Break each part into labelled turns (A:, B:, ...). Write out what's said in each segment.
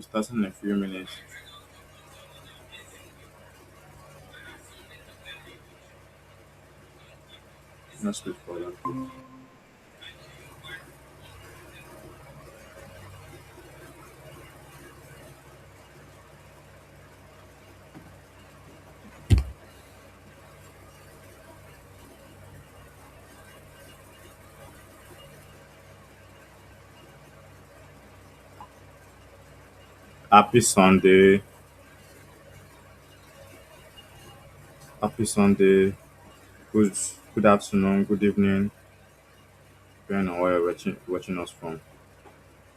A: Starting in a few minutes. Let's wait for that. Happy Sunday. Happy Sunday. Good good afternoon, good evening, depending on where you're watching us from.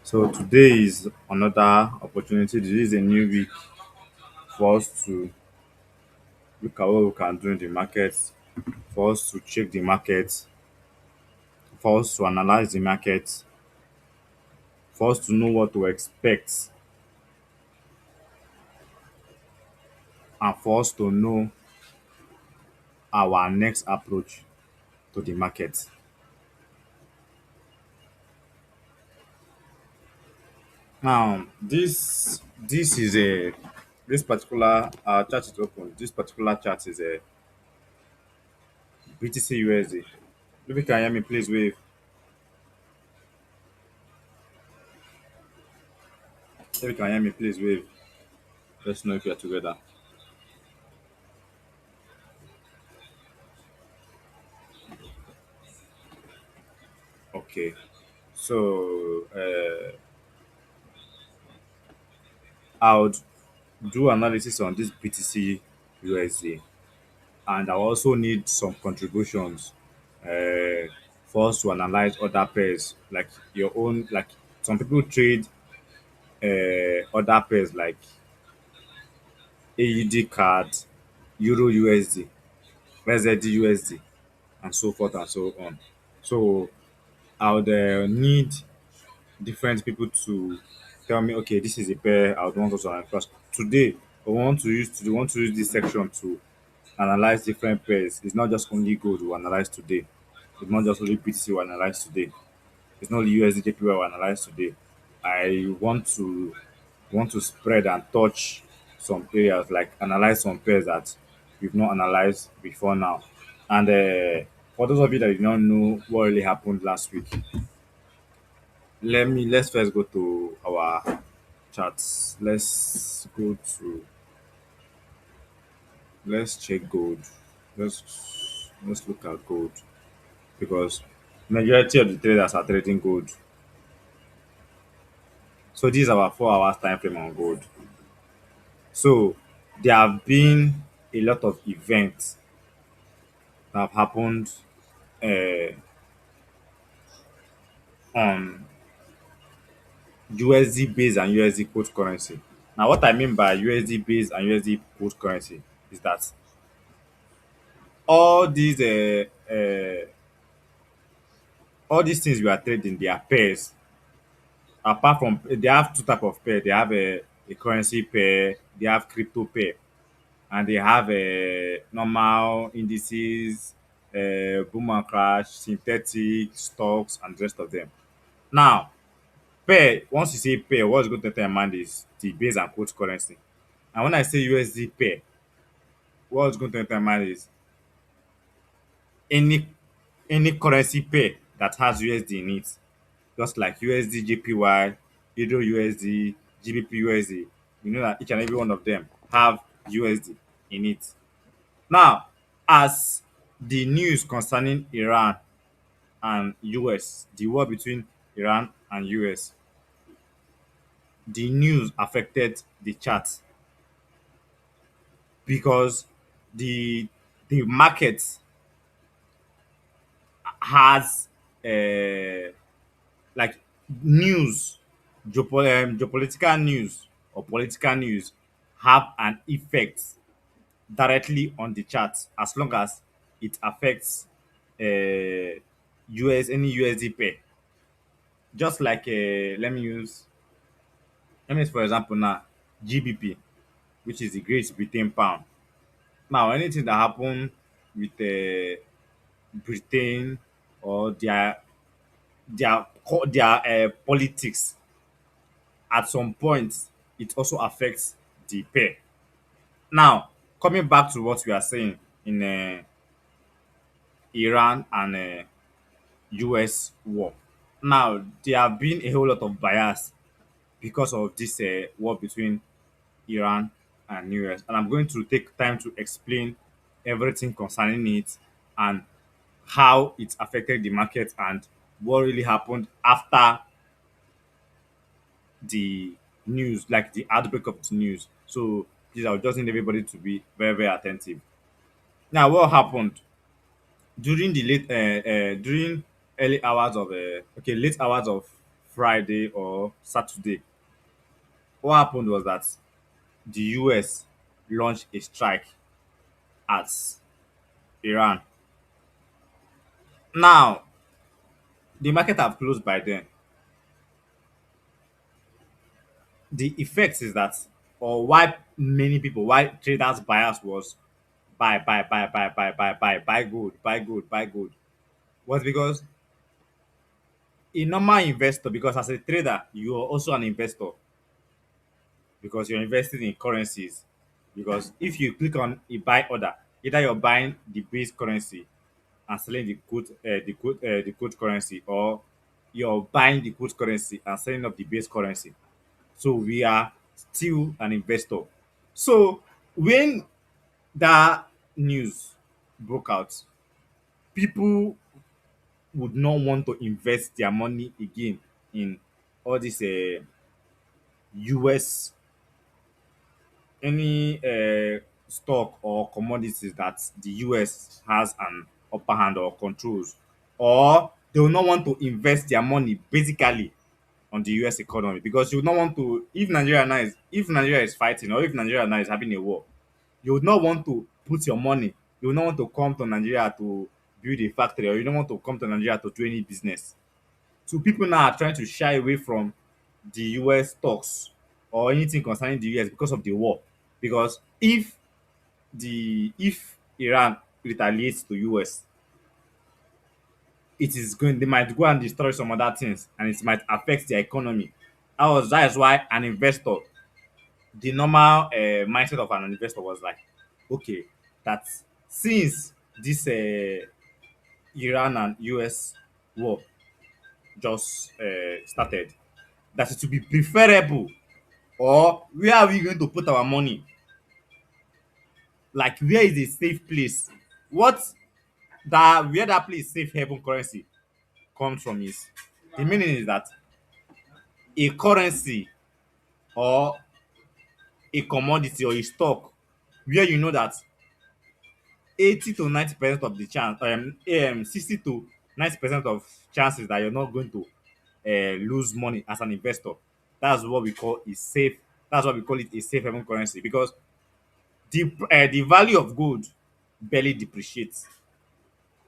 A: So today is another opportunity. This is a new week for us to look at what we can do in the market, for us to check the market, for us to analyze the market, for us to know what to expect, and for us to know our next approach to the market. Now, this is a this particular chart is open. This particular chart is a BTC USD. If you can hear me, please wave. If you can hear me, please wave. Let's know if you're together. Okay. So I would do analysis on this BTC USD, and I also need some contributions for us to analyze other pairs, like your own. Like some people trade other pairs like AUD card, Euro USD, BZD USD, and so forth and so on. So I would need different people to tell me, okay, this is a pair I would want us to analyze. Because today, we want to use this section to analyze different pairs. It's not just only gold we analyze today. It's not just only BTC we analyze today. It's not only USD JPY we analyze today. I want to spread and touch some areas, like analyze some pairs that we've not analyzed before now. And for those of you that did not know what really happened last week, let's first go to our charts. Let's check gold. Let's look at gold, because majority of the traders are trading gold. So this is our 4 hours time frame on gold. So there have been a lot of events that have happened uh, on USD based and USD quote currency. Now, what I mean by USD based and USD quote currency is that all these all these things we are trading, they are pairs. Apart from, they have two type of pair. They have a currency pair, they have crypto pair, and they have normal indices, boom and crash, synthetic stocks, and the rest of them. Now, pair, once you say pair, what's going to enter your mind is the base and quote currency. And when I say USD pair, what's going to enter your mind is any any currency pair that has USD in it, just like USD JPY, Euro USD, GBP USD. You know that each and every one of them have USD in it. Now, as the news concerning Iran and US, the war between Iran and US, the news affected the chart, because the the market has like news, geopolitical news or political news have an effect directly on the chart, as long as it affects any USD pair. Just like let me use for example now GBP, which is the Great Britain pound. Now, anything that happen with Britain or their politics, at some point it also affects the pair. Now, coming back to what we are saying in Iran and US war. Now, there have been a whole lot of bias because of this war between Iran and US, and I'm going to take time to explain everything concerning it and how it affected the market and what really happened after the news, like the outbreak of the news. So please, I would just need everybody to be very, very attentive. Now, what happened during the during early hours of late hours of Friday or Saturday? What happened was that the US launched a strike at Iran. Now, the market have closed by then. The effect is that, or why many people, why traders bias was buy gold, buy gold, buy gold, was because a normal investor, because as a trader you are also an investor, because you're investing in currencies. Because if you click on a buy order, either you're buying the base currency and selling the quote currency, or you're buying the quote currency and selling up the base currency. So we are still an investor. So when that news broke out, people would not want to invest their money again in all this US, any stock or commodities that the US has an upper hand or controls, or they will not want to invest their money basically on the US economy, because you would not want to, if Nigeria is fighting, or if Nigeria now is having a war, you would not want to put your money, you would not want to come to Nigeria to build a factory, or you don't want to come to Nigeria to do any business. So people now are trying to shy away from the US stocks or anything concerning the US because of the war. Because if Iran retaliates to US, they might go and destroy some other things, and it might affect their economy. That is why an investor, the normal mindset of an investor was like, okay, that since this Iran and US war just started, that it would be preferable, or where are we going to put our money? Like, where is a safe place? What that Where that place safe haven currency comes from is, the meaning is that a currency or a commodity or a stock where you know that 80 to 90% of the chance, 60 to 90% of chances that you're not going to lose money as an investor. That's what we call a safe. That's why we call it a safe haven currency, because the value of gold barely depreciates.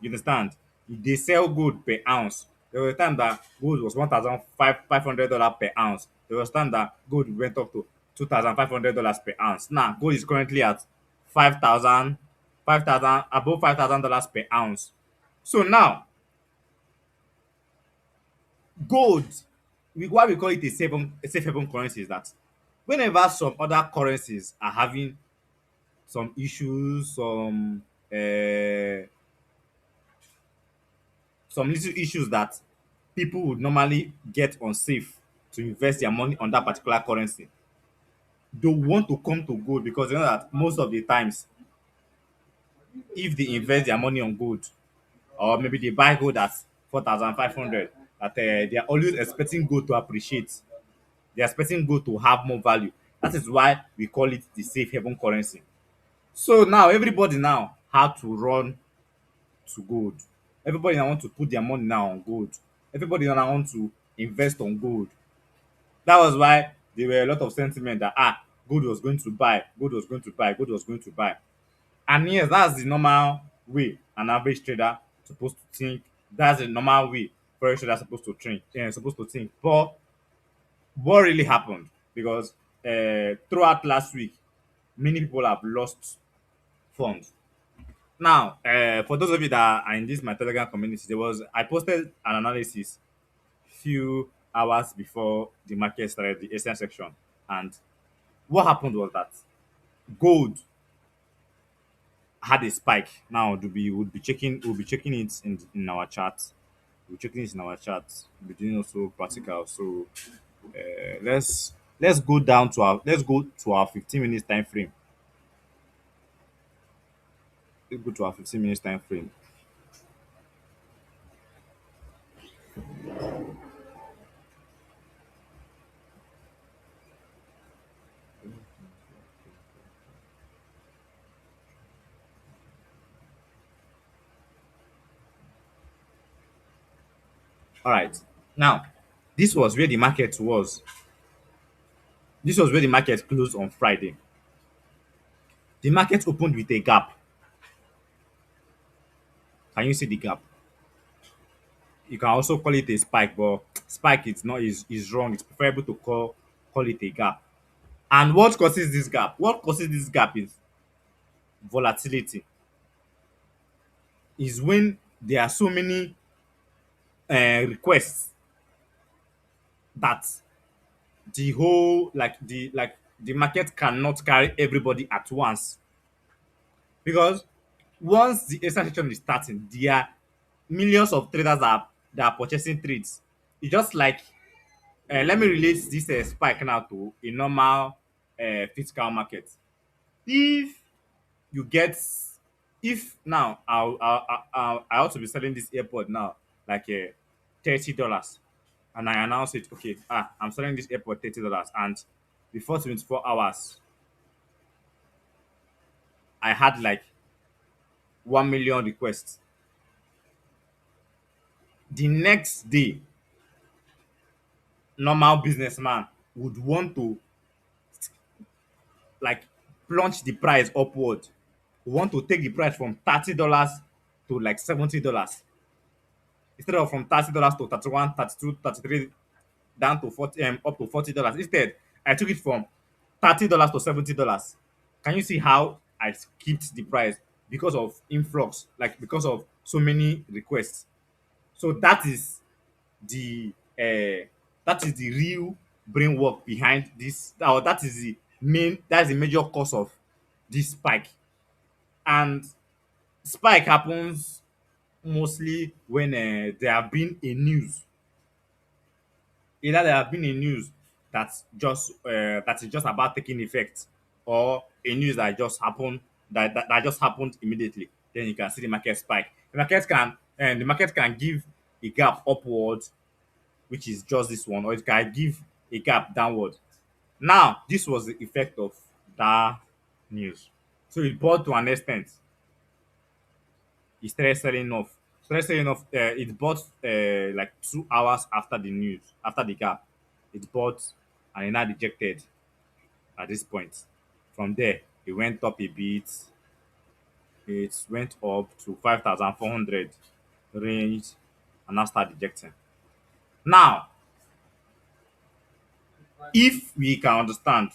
A: You understand? They sell gold per ounce. There was a time that gold was $1,500 per ounce. There was a time that gold went up to $2,500 per ounce. Now gold is currently at 5,000, above $5,000 per ounce. So now gold, why we call it a safe haven currency is that whenever some other currencies are having some issues, some little issues that people would normally get unsafe to invest their money on that particular currency, they want to come to gold, because they know that most of the times, if they invest their money on gold, or maybe they buy gold at 4,500, that they are always expecting gold to appreciate. They are expecting gold to have more value. That is why we call it the safe haven currency. So now everybody now had to run to gold. Everybody now want to put their money now on gold. Everybody now want to invest on gold. That was why there were a lot of sentiment that gold was going to buy, gold was going to buy, gold was going to buy. And yes, that's the normal way an average trader supposed to think. That's the normal way forex trader supposed to think. But what really happened? Because throughout last week, many people have lost funds. Now, for those of you that are in this my Telegram community, I posted an analysis few hours before the market started, the ASN section, and what happened was that gold had a spike. Now we'll be checking it in our chat. We're checking it in our chat. We're doing also practical. So let's go down to our let's go to our 15 minutes time frame. Let's go to our 15 minutes time frame. All right. Now, this was where the market was. This was where the market closed on Friday. The market opened with a gap. Can you see the gap? You can also call it a spike, but spike is wrong. It's preferable to call it a gap. And what causes this gap? What causes this gap is volatility. Is when there are so many requests that the market cannot carry everybody at once, because once the extra session is starting, there are millions of traders that are purchasing trades. It's just like let me relate this spike now to a normal physical market. If you get if now I ought to be selling this airpod now like $30, and I announce it, okay, I'm selling this airpod $30, and before 24 hours I had like 1 million requests. The next day, normal businessman would want to like plunge the price upward, want to take the price from $30 to like $70, instead of from $30 to 31, 32, 33, down to 40, up to $40. Instead, I took it from $30 to $70. Can you see how I skipped the price because of influx, like because of so many requests? So the that is the real brain work behind this, or that's the major cause of this spike. And spike happens mostly when there have been a news, either there have been a news that is just about taking effect, or a news that just happened, that just happened immediately. Then you can see the market spike. The market can give a gap upward, which is just this one, or it can give a gap downward. Now, this was the effect of that news. So it bought to an extent. It started selling off. It bought like 2 hours after the news, after the gap. It bought and it now rejected at this point. From there, it went up a bit. It went up to 5,400 range and now start rejecting. Now, if we can understand,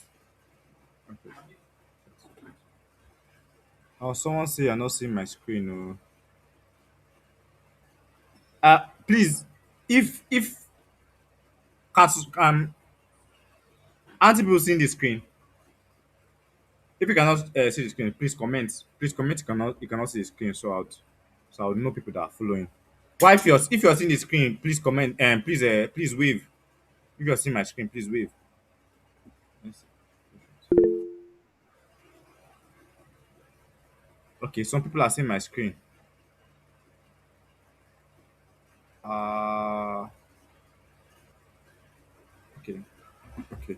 A: oh, someone say I not seeing my screen. Oh. Please, if aren't people seeing the screen? If you cannot see the screen, please comment. Please comment. You cannot see the screen, so I'll know people that are following. Why if you're seeing the screen, please comment and please wave. If you're seeing my screen, please wave. Yes. Okay, some people are seeing my screen. Uh okay, okay,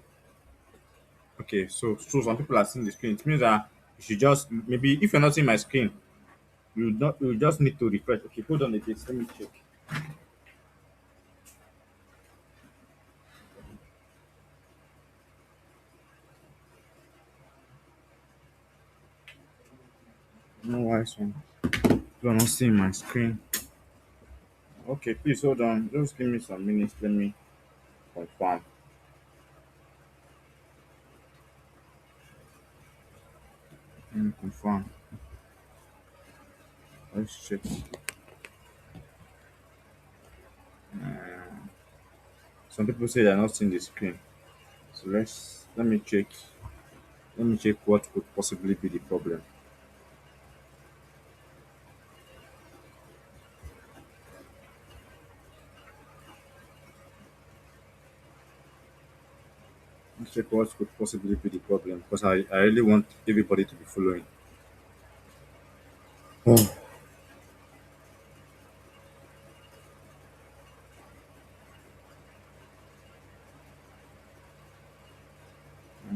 A: okay. So some people are seeing the screen. It means that you should just maybe if you're not seeing my screen, you just need to refresh. Okay, hold on a bit. Let me check. No why some people are not seeing my screen. Okay, please hold on. Just give me some minutes. Let me confirm. Let me confirm. Let's check. Some people say they're not seeing the screen. So let me check. Let me check what could possibly be the problem. Let me check what could possibly be the problem because I really want everybody to be following. Oh.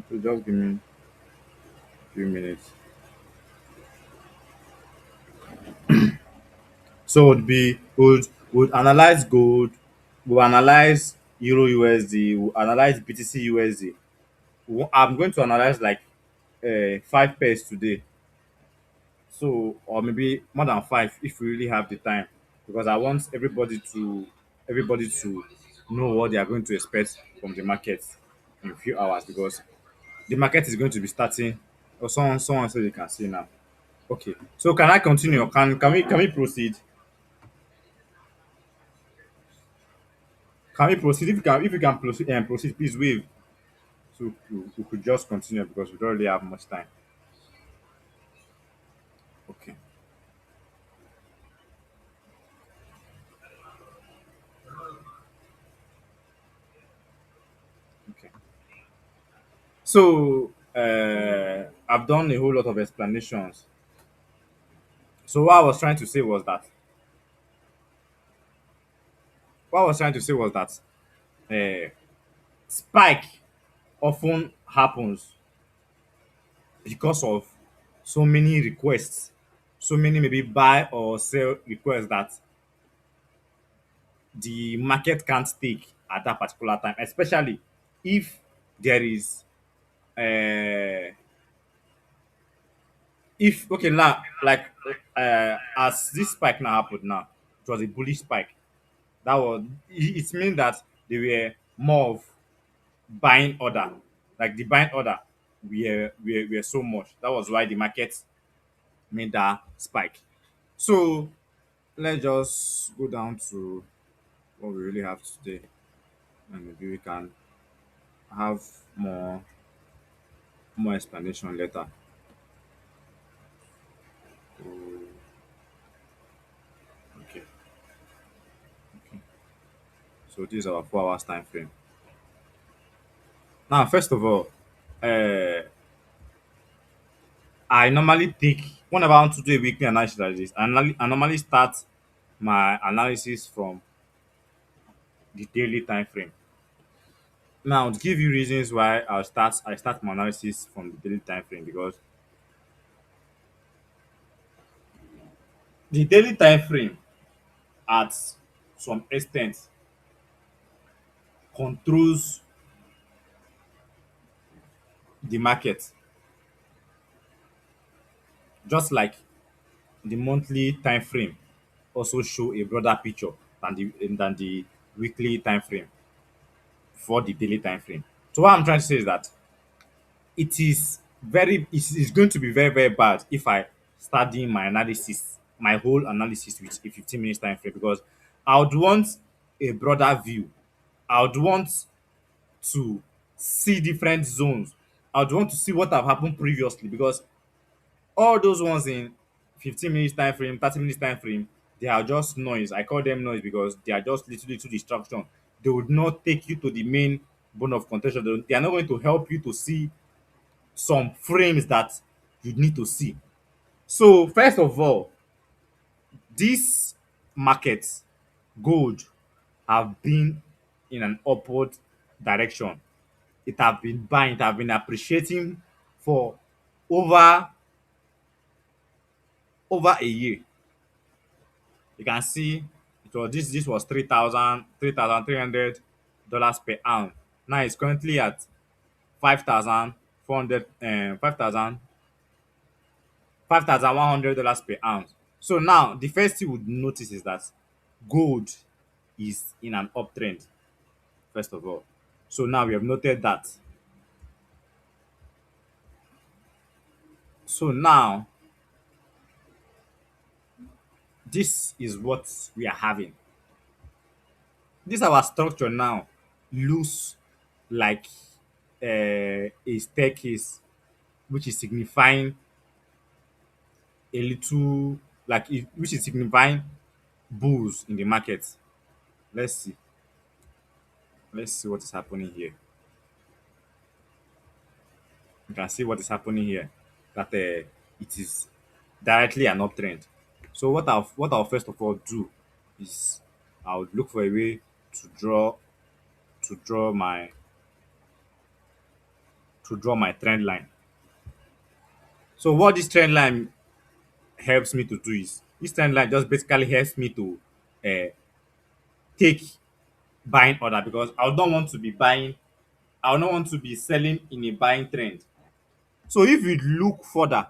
A: So just give me a few minutes. So would analyze gold, we'll analyze Euro USD, we'll analyze BTC USD. I'm going to analyze like five pairs today. So or maybe more than five if we really have the time. Because I want everybody to know what they are going to expect from the market in a few hours because the market is going to be starting or someone so you can see now. Okay. So can I continue? Can we proceed? Can we proceed? If you can proceed, please wave. So we could just continue because we don't really have much time. Okay. Okay. So I've done a whole lot of explanations. So what I was trying to say was that spike often happens because of so many requests, so many maybe buy or sell requests that the market can't take at that particular time, especially if there is uh if okay now like as this spike now happened now, it was a bullish spike. That was it means that they were more of buying order, like the buying order were so much. That was why the market made that spike. So let's just go down to what we really have today, and maybe we can have more explanation later. Oh, okay, okay. So this is our 4 hours time frame. Now, first of all, uh, I normally take whenever I want to do a weekly analysis like this. I normally start my analysis from the daily time frame. Now, to give you reasons why I start my analysis from the daily time frame because the daily time frame at some extent controls the market, just like the monthly time frame also show a broader picture than the weekly time frame for the daily time frame. So what I'm trying to say is that it is going to be very very bad if I start doing my whole analysis with a 15 minutes time frame because I would want a broader view. I would want to see different zones. I would want to see what have happened previously because all those ones in 15 minutes time frame, 30 minutes time frame, they are just noise. I call them noise because they are just little distraction. They would not take you to the main bone of contention. They are not going to help you to see some frames that you need to see. So first of all, this market gold have been in an upward direction. It have been buying, it have been appreciating for over a year. You can see this was $3,300 per ounce. Now it's currently at 5,400 $5,100 per ounce. So now the first thing we would notice is that gold is in an uptrend, first of all. So now we have noted that. So now this is what we are having. This our structure now looks like a staircase which is signifying a little which is signifying bulls in the market. Let's see. Let's see what is happening here. You can see what is happening here. That it is directly an uptrend. So what I'll first of all do is I'll look for a way to draw to draw my trend line. So what this trend line helps me to do is this trend line just basically helps me to uh, take buying order because I don't want to be buying. I don't want to be selling in a buying trend. So if we look further,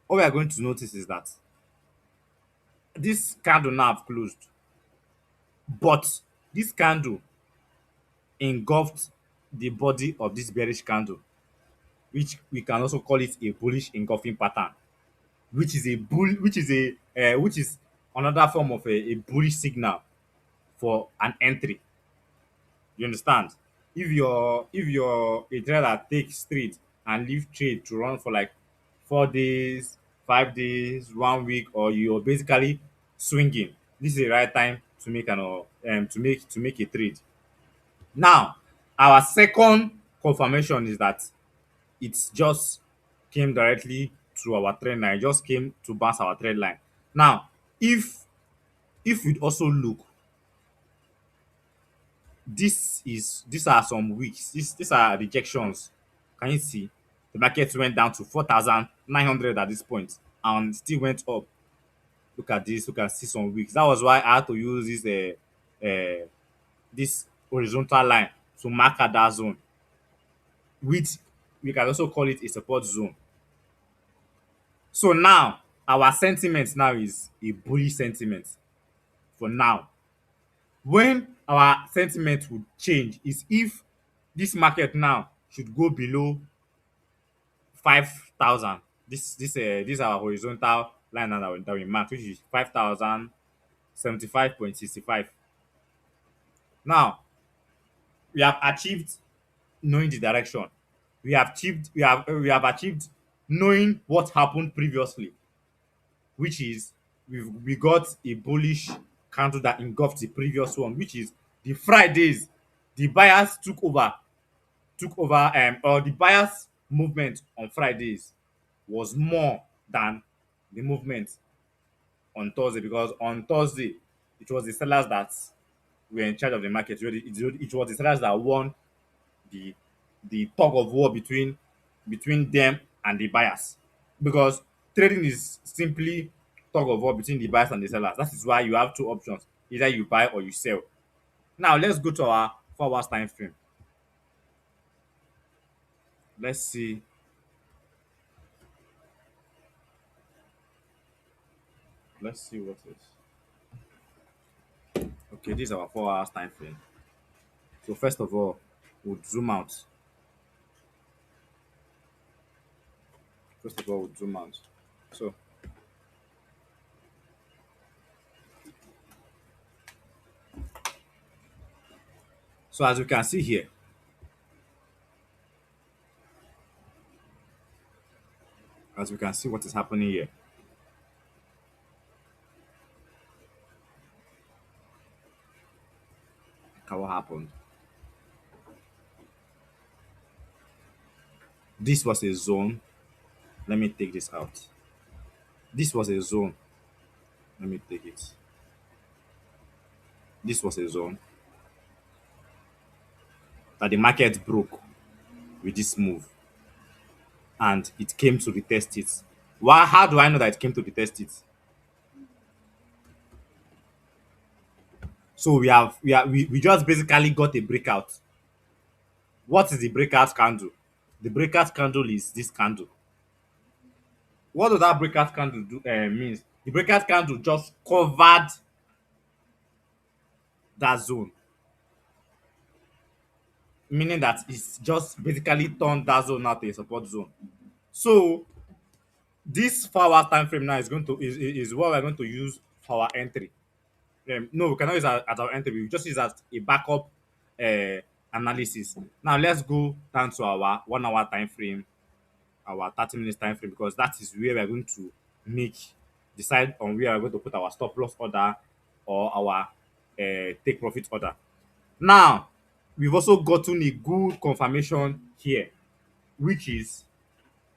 A: what we are going to notice is that this candle now have closed, but this candle engulfed the body of this bearish candle, which we can also call it a bullish engulfing pattern, which is another form of a bullish signal for an entry. You understand? If you're a trader that takes trade and leave trade to run for like 4 days, 5 days, 1 week, or you're basically swinging, this is the right time to make to make a trade. Now, our second confirmation is that it just came directly to our trend line. It just came to bounce our trend line. Now, if we also look, these are some weeks. These are rejections. Can you see? The market went down to 4,900 at this point and still went up. Look at this. You can see some weeks. That was why I had to use this horizontal line to mark at that zone, which we can also call it a support zone. So now our sentiment now is a bullish sentiment for now. When our sentiment would change is if this market now should go below 5,000. This is our horizontal line now that we mark, which is 5,075.65. Now we have achieved knowing the direction. We have achieved knowing what happened previously, which is we got a bullish candle that engulfed the previous one, which is the Fridays. The buyers took over or the buyers movement on Fridays was more than the movement on Thursday, because on Thursday it was the sellers that were in charge of the market. It was the sellers that won the tug of war between them and the buyers, because trading is simply tug of war between the buyers and the sellers. That is why you have two options: either you buy or you sell. Now let's go to our 4 hours time frame. Let's see. Let's see what is. Okay, this is our 4 hours time frame. So first of all, we'll zoom out. First of all, we'll zoom out. So as you can see here, as we can see what is happening here. Okay, what happened? This was a zone. Let me take this out. This was a zone. Let me take it. This was a zone that the market broke with this move, and it came to retest it. Why? How do I know that it came to retest it? So we just basically got a breakout. What is the breakout candle? The breakout candle is this candle. What does that breakout candle do means? The breakout candle just covered that zone, meaning that it's just basically turned that zone out to a support zone. So this 4 hour time frame now is going to is what we're going to use for our entry. No, we cannot use as our entry. We just use as a backup analysis. Now let's go down to our 1 hour time frame, our 30 minutes time frame, because that is where we are going to make decide on where we are going to put our stop loss order or our take profit order. Now we've also gotten a good confirmation here, which is,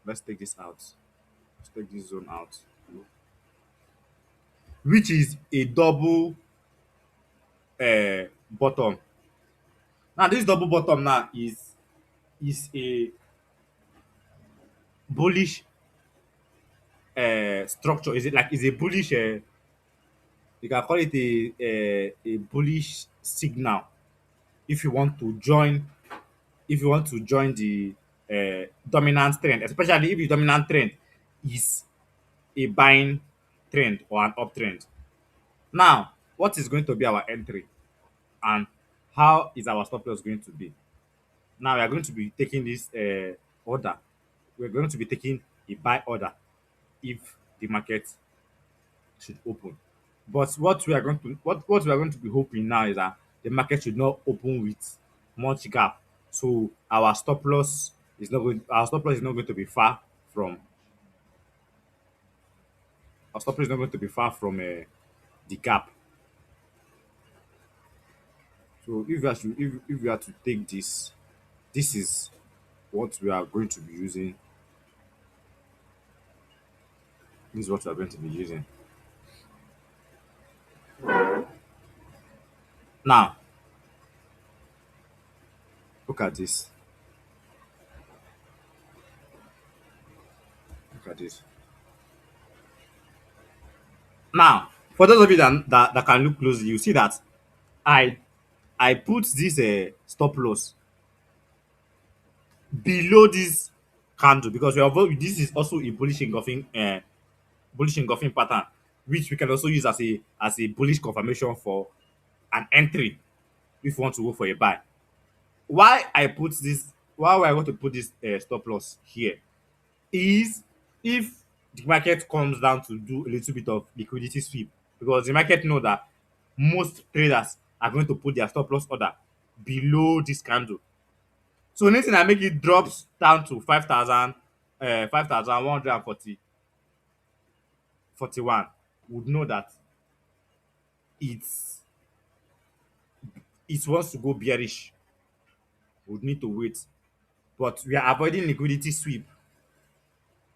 A: let's take this out. Let's take this zone out, which is a double bottom. Now this double bottom now is a bullish structure. Is it like is a bullish you can call it a bullish signal if you want to join, if you want to join the dominant trend, especially if the dominant trend is a buying trend or an uptrend. Now, what is going to be our entry and how is our stop loss going to be? Now we are going to be taking this order. We're going to be taking a buy order if the market should open. But what we are going to be hoping now is that the market should not open with much gap. So our stop loss is not going to be far from our stop loss is not going to be far from the gap. So if we are to take this, this is what we are going to be using. This is what we are going to be using. Now, look at this. Look at this. Now, for those of you that can look closely, you see that I I put this stop loss below this candle because this is also a bullish engulfing pattern, which we can also use as a bullish confirmation for an entry if we want to go for a buy. Why we are going to put this stop loss here is if the market comes down to do a little bit of liquidity sweep, because the market know that most traders are going to put their stop loss order below this candle. So anything that make it drops down to 5,140 41 would know that it's it wants to go bearish, would need to wait. But we are avoiding liquidity sweep.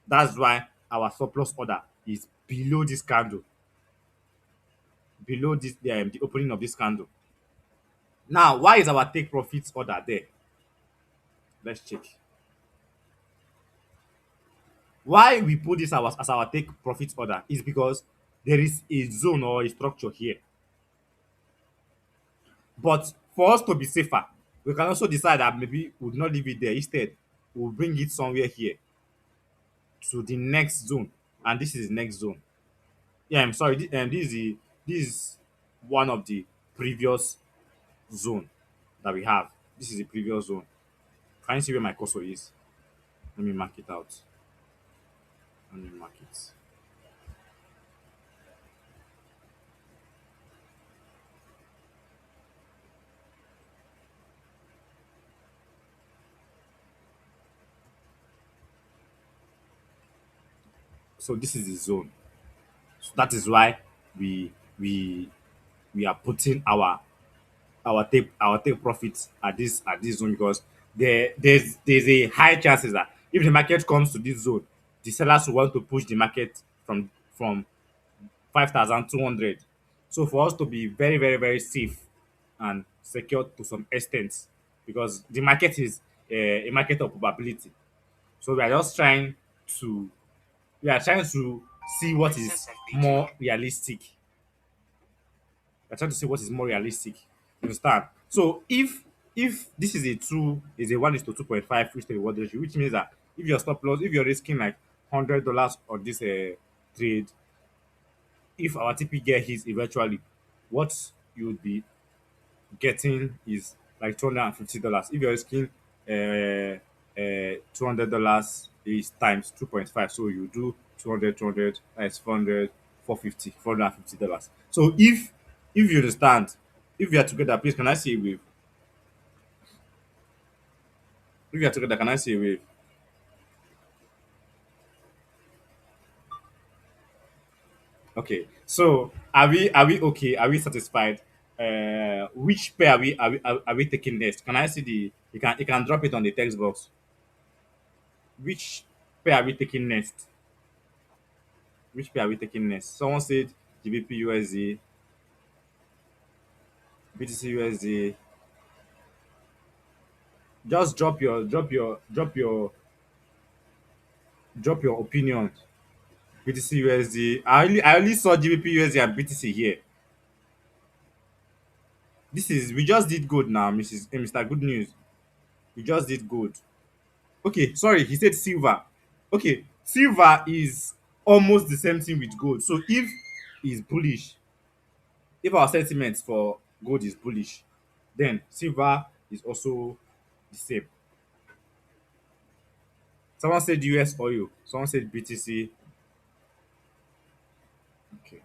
A: That's why our surplus order is below this candle, below this the opening of this candle. Now, why is our take profits order there? Let's check. Why we put this as our take profits order is because there is a zone or a structure here. But for us to be safer, we can also decide that maybe we would not leave it there. Instead, we'll bring it somewhere here to the next zone. And this is the next zone. Yeah, I'm sorry. This is one of the previous zone that we have. This is the previous zone. Can you see where my cursor is? Let me mark it out. Let me mark it. So this is the zone. So that is why we we we are putting our take profits at this zone, because there's a high chances that if the market comes to this zone, the sellers will want to push the market from 5,200. So for us to be very safe and secure to some extent, because the market is a market of probability. So to we are trying to see what is more realistic. We're trying to see what is more realistic. You understand? So if this is a two is a 1:2.5 risk to reward ratio, which means that if you're risking like $100 on this trade, if our TP get hits eventually, what you would be getting is like $250. If you're risking $200 is times 2.5, so you do 200 that's 400 450 $450. So if you understand, if we are together, please can I see a wave? If you are together, can I see a wave? Okay. So are we okay? Are we satisfied? Which pair are we taking next? Can I see the you can drop it on the text box. Which pair are we taking next? Which pair are we taking next? Someone said GBP USD, BTC USD. Just drop your opinion. BTC USD. I only saw GBP USD and BTC here. We just did good now, Mr. Good News. We just did good. Okay, sorry, he said silver. Okay, silver is almost the same thing with gold. So if is bullish, if our sentiments for gold is bullish, then silver is also the same. Someone said US oil, someone said BTC. Okay,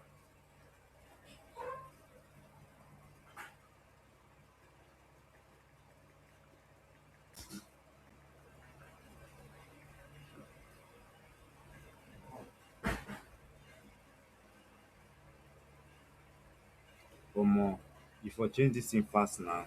A: more. If I change this thing fast now.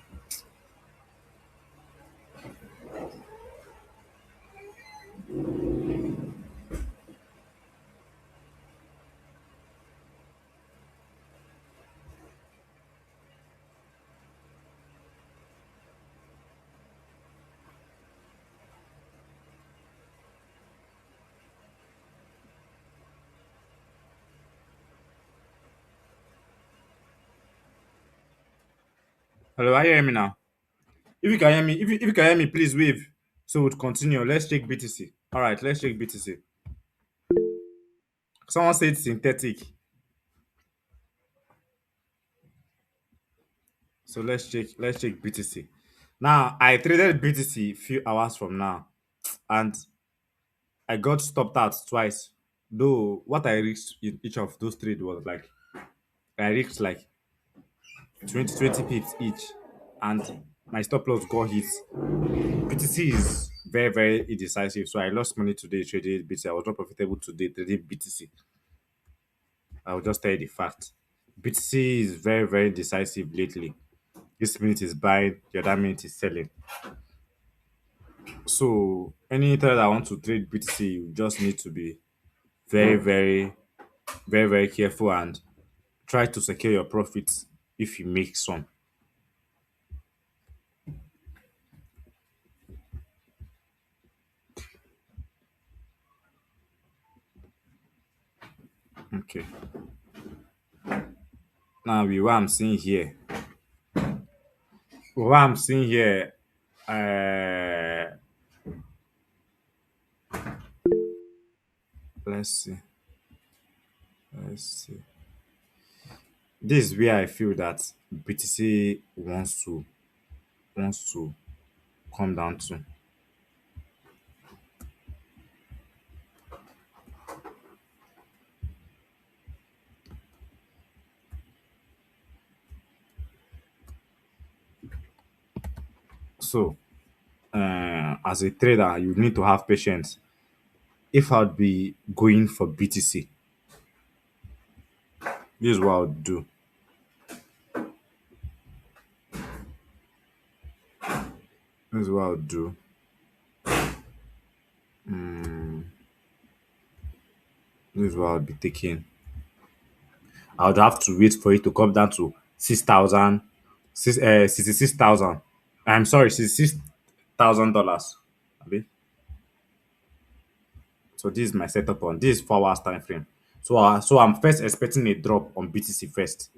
A: Hello, are you hear me now? If you can hear me, if you can hear me, please wave. So we'll continue. Let's check BTC. All right, let's check BTC. Someone said synthetic. So let's check BTC. Now I traded BTC few hours from now, and I got stopped out twice. Though what I reached in each of those trades was like I reached like 20 pips each, and my stop loss got hit. BTC is very very indecisive, so I lost money today trading BTC. I was not profitable today trading BTC. I will just tell you the fact. BTC is very very decisive lately. This minute is buying, the other minute is selling. So any trader that want to trade BTC, you just need to be very, very, very, very careful and try to secure your profits if you make some. Okay. Now with what I'm seeing here. What I'm seeing here, uh let's see. Let's see. This is where I feel that BTC wants to come down to. So as a trader, you need to have patience. If I'd be going for BTC, this is what I would do. This is what I would do. This is what I would be taking. I would have to wait for it to come down to 6,000, 66,000. I'm sorry, $66,000. Okay. So this is my setup on this 4 hours time frame. So I'm first expecting a drop on BTC first.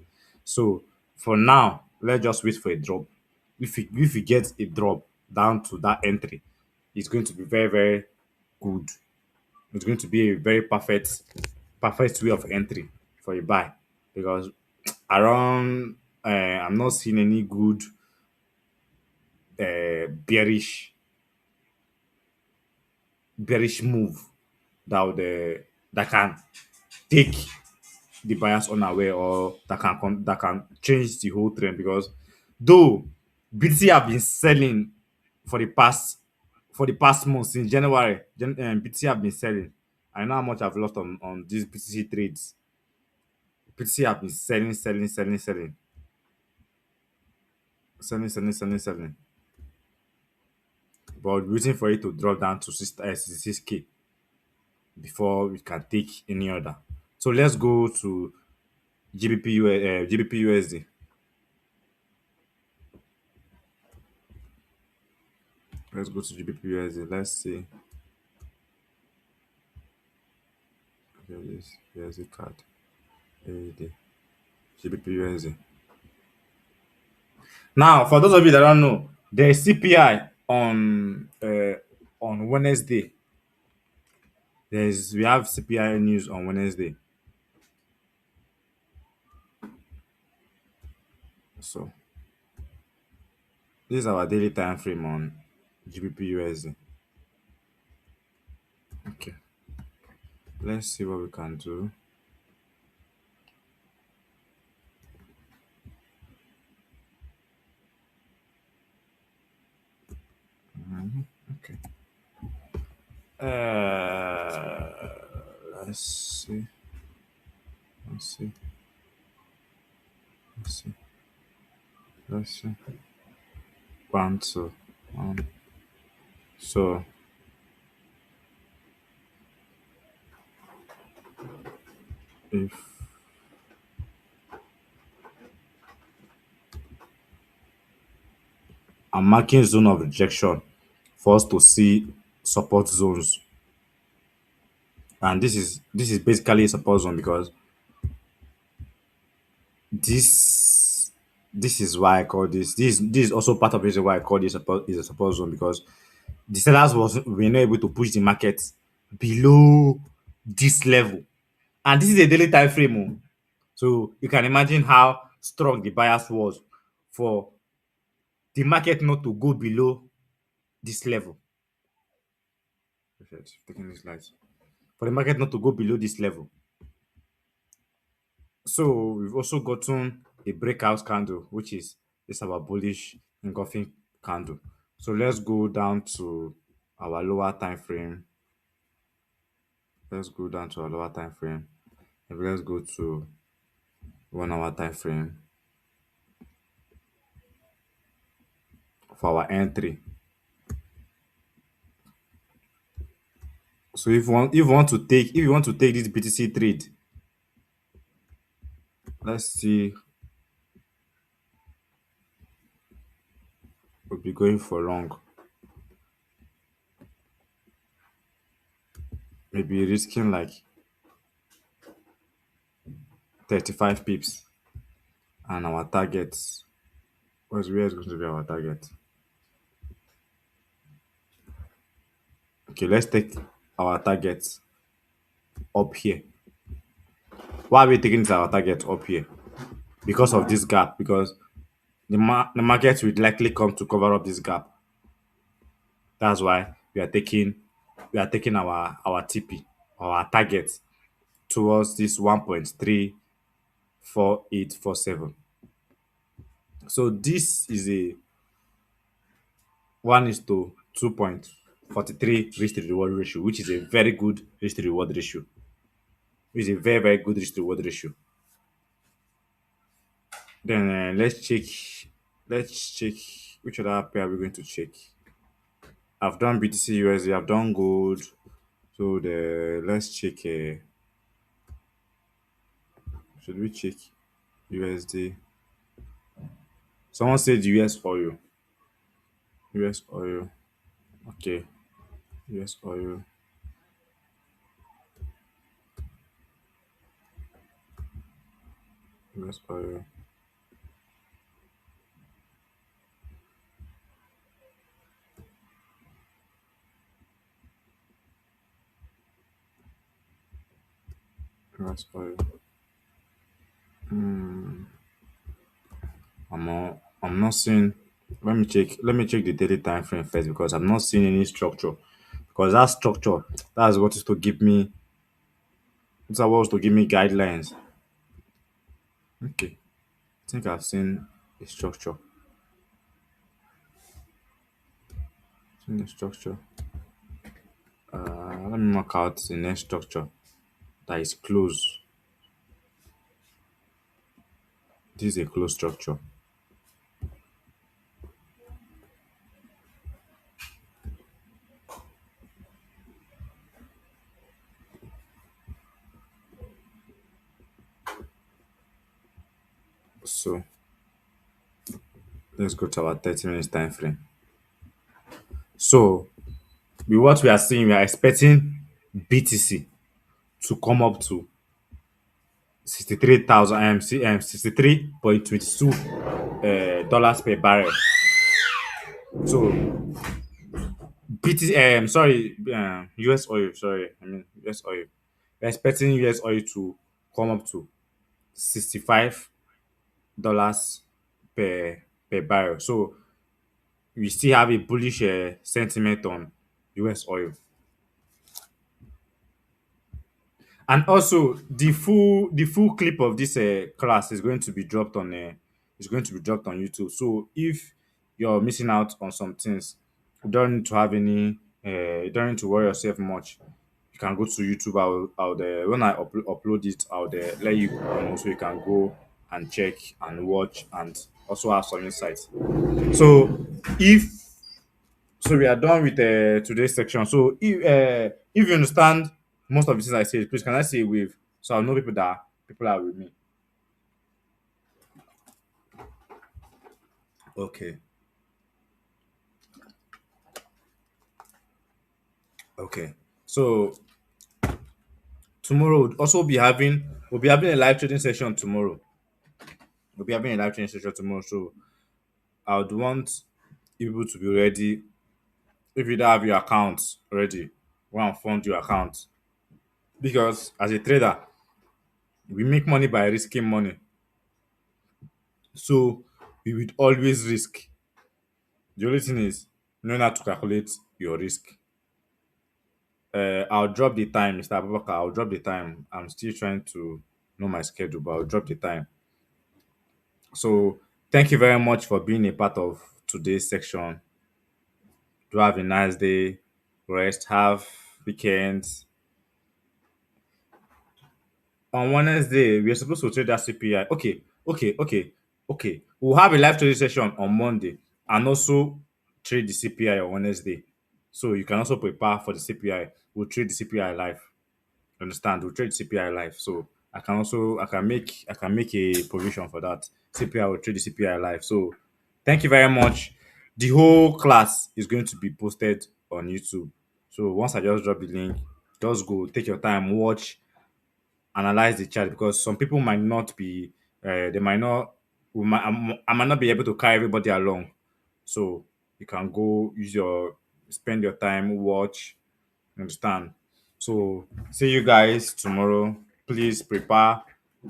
A: So for now, let's just wait for a drop. If we get a drop down to that entry, it's going to be very very good. It's going to be a very perfect way of entry for a buy because around I'm not seeing any good bearish move that can take the buyers unaware or that can change the whole trend because though BTC have been selling for the past for the past month since January. BTC have been selling. I know how much I've lost on these BTC trades. BTC have been selling, selling, selling, selling, selling, selling, selling, selling. But waiting for it to drop down to 66K before we can take any other. So let's go to GBP USD. Let's go to GBP USD. Let's see. Here it is. USD card. AUD. GBP USD. Now, for those of you that don't know, there is CPI on Wednesday. We have CPI news on Wednesday. So this is our daily time frame on GBP USD. Okay, let's see what we can do. Okay. Let's see. Let's see. Let's see. Let's see. One, two. So if I'm marking zone of rejection for us to see support zones, and this is basically a support zone because this this is why I call this is also part of the reason why I call this support is a support zone because the sellers were not able to push the market below this level, and this is a daily time frame. Oh. So you can imagine how strong the bias was for the market not to go below this level. Perfect. Taking this light. For the market not to go below this level. So we've also gotten a breakout candle, which is this our bullish engulfing candle. So let's go down to our lower time frame. Let's go down to our lower time frame. And let's go to 1 hour time frame for our entry. So if you want to take this BTC trade, let's see, we'll be going for long. Maybe risking like 35 pips, and our target, where is going to be our target? Okay, let's take our target up here. Why are we taking this our target up here? Because of this gap, because the market will likely come to cover up this gap. That's why we are taking our TP, our target, towards this 1.34847. So this is a 1 is to 2.43 risk to reward ratio, which is a very good risk to reward ratio. Which is a very, very good risk to reward ratio. Then let's check which other pair are we going to check. I've done BTC USD, I've done gold. So let's check. Should we check USD? Someone said US oil. US oil. Okay. US oil. US oil. US oil. I'm not seeing. Let me check the daily time frame first because I'm not seeing any structure. Because that structure, that's what is to give me. That's what was to give me guidelines. Okay, I think I've seen a structure. In the structure. Let me mark out the next structure that is close. This is a closed structure. So let's go to our 30 minutes time frame. So with what we are seeing, we are expecting BTC to come up to 63,000 MC 63.22 dollars per barrel. So BTC sorry US oil, sorry, I mean US oil. We're expecting US oil to come up to $65 per barrel. So we still have a bullish sentiment on US oil. And also the full clip of this class is going to be dropped on YouTube. So if you're missing out on some things, you don't need to have any you don't need to worry yourself much. You can go to YouTube. I'll when I upload it, I'll let you know so you can go and check and watch and also have some insights. So if we are done with today's section. So if you understand most of the things I said, please can I say with so I know people are with me. Okay. Okay. So tomorrow we'll be having a live trading session tomorrow. We'll be having a live trading session tomorrow. So I would want people to be ready. If you don't have your account ready, go and fund your account. Because as a trader, we make money by risking money. So we would always risk. The only thing is knowing how to calculate your risk. I'll drop the time, Mr. Abubakar. I'll drop the time. I'm still trying to know my schedule, but I'll drop the time. So thank you very much for being a part of today's section. Do have a nice day. Rest. Have weekends. On Wednesday, we're supposed to trade that CPI. Okay. We'll have a live trading session on Monday and also trade the CPI on Wednesday. So you can also prepare for the CPI. We'll trade the CPI live. Understand? We'll trade CPI live. So I can make a provision for that. CPI will trade the CPI live. So thank you very much. The whole class is going to be posted on YouTube. So once I just drop the link, just go take your time, watch, analyze the chart because some people might not be they might not I might not be able to carry everybody along. So you can go spend your time, watch, understand. So see you guys tomorrow. Please prepare,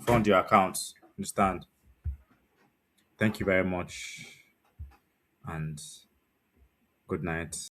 A: fund your accounts. Understand. Thank you very much and good night.